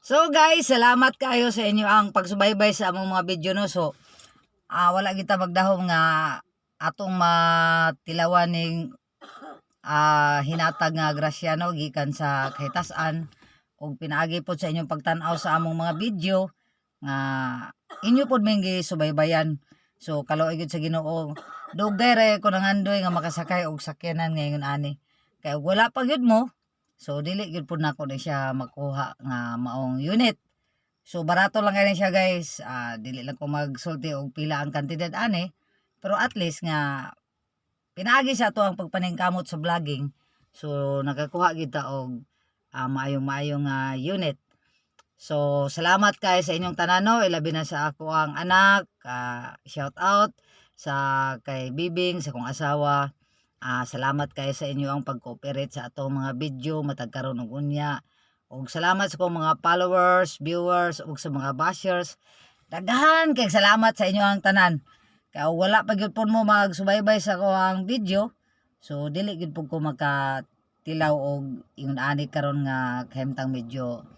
So guys, salamat kayo sa inyo ang pagsubaybay sa among mga video no. So wala kita magdahom nga atong matilawan ning hinatag nga grasya no gikan sa kahitasan ug pinaagi pod sa inyong pagtan-aw sa among mga video nga inyo pod may gisubaybayan. So kaloy gyud sa Ginoo. Dugay ra ko nangandoy nga makasakay og sakyanan ngayon ani. Kay wala pa gyud mo. So dili gyud pud nako na siya makuha nga maong unit. So barato lang kani siya guys. Dili lang ko magsulti og pila ang kantidad ani. Pero at least nga pinaagi sa ato ang pagpaningkamot sa vlogging. So nakakuha gyud ta og maayong unit. So salamat kay sa inyong tanano, ilabi na sa ako ang anak, shout out sa kay Bibing, sa kong asawa. Salamat kay sa inyo ang pag-cooperate sa atong mga video matag karon og unya. Ug salamat sa kong mga followers, viewers ug sa mga bashers. Daghan kay salamat sa inyo ang tanan. Kay wala pa gyud pud mo magsubaybay sa ko ang video. So dili gyud pud ko makatilaw og ingon ani karon nga kahimtang medyo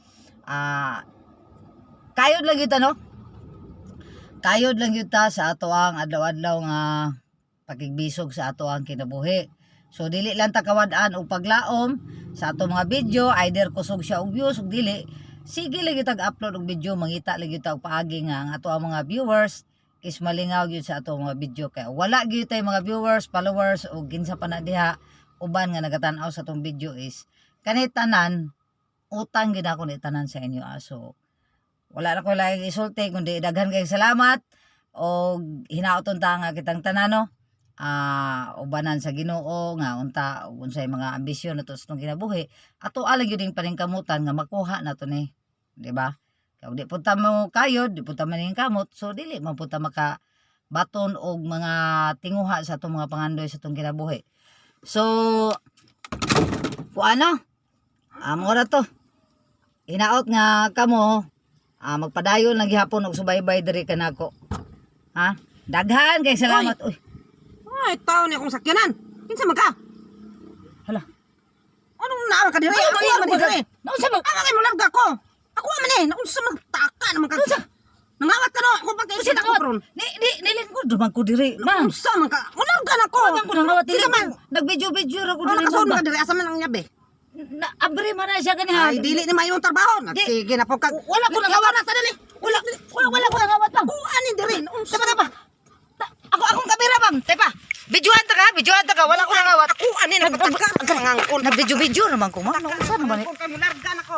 kayod lang yun no? Kayod lang yun ta sa ato ang adlaw-adlaw nga pakigbisog sa ato ang kinabuhi. So dili lang ta kawad-an og paglaom sa ato mga video, either kusog siya og views ug dili. Sige lang gyud tag-upload og video, mangita lang gyud ta og paagi nga ang ato ang mga viewers is malingaw gyud sa ato mga video. Kay wala gyud tay mga viewers, followers ug kinsa pa na diha uban nga nagatan-aw sa atong video is kanay tanan utang gid ako ni tanan sa inyo. So wala na ko lagi isulti kundi daghan kay salamat og hinaoton ta nga kitang tanano ubanan sa Ginoo nga unta ug unsay mga ambisyon nato sa itong kinabuhi ato alang gyud ding paningkamutan nga makuha nato ni, di ba? Kay di punta mo kayod, di punta maningkamot, so dili man punta maka baton og mga tinguha sa atong mga pangandoy sa itong kinabuhi. So kuano mo na to hinaot nga kamo magpadayon lang gihapon og subaybay diri kanako. Daghan kay salamat. Uy. Ay, tao ni akong sakyanan. Kinsa man ka? Hala. Anong naa ka diri? Ako man diri. Nausa mo? Ang ay mo larga ko. Ako man eh, naunsa magtaka naman ka. Nangawat ka no, ako pagka Usa ako ron. Nilingkod man ko diri. Ma, Unsa man ka? Mularga na ko. man ko nangawat dili man. Nagvideo-video ra ko Ano diri. nakasun ka diri asa man ang yabe? Abre man na siya ganiha. Ay, dili ni mayon trabaho. Sige na po ka. Wala ko nangawat na dali. Wala ko nangawat lang. Ako ani diri. Unsa Tapa tapa. Akong kamera bang. Tepa. Videohan ta ka. Wala ko nangawat. Ako ani na pagka ngangkon. Nagvideo-video naman ko ma. Ano sa naman? Mularga na ko.